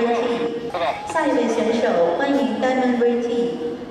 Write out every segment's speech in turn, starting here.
T。下一位选手，欢迎 Diamond T，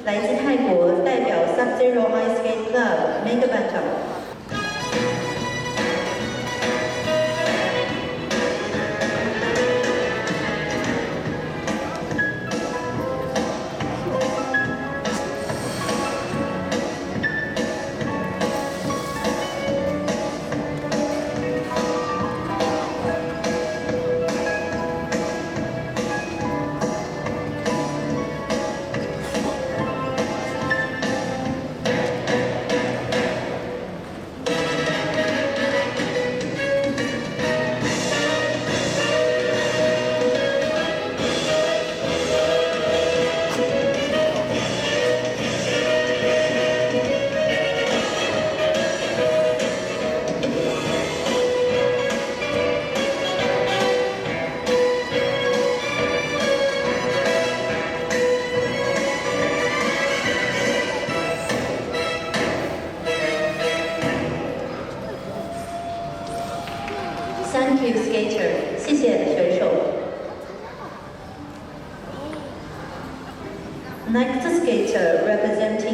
来自泰国，代表 Sub-Zero Ice Skate Club Mega Battle。Thank you, skater. 谢谢选手。Next skater representing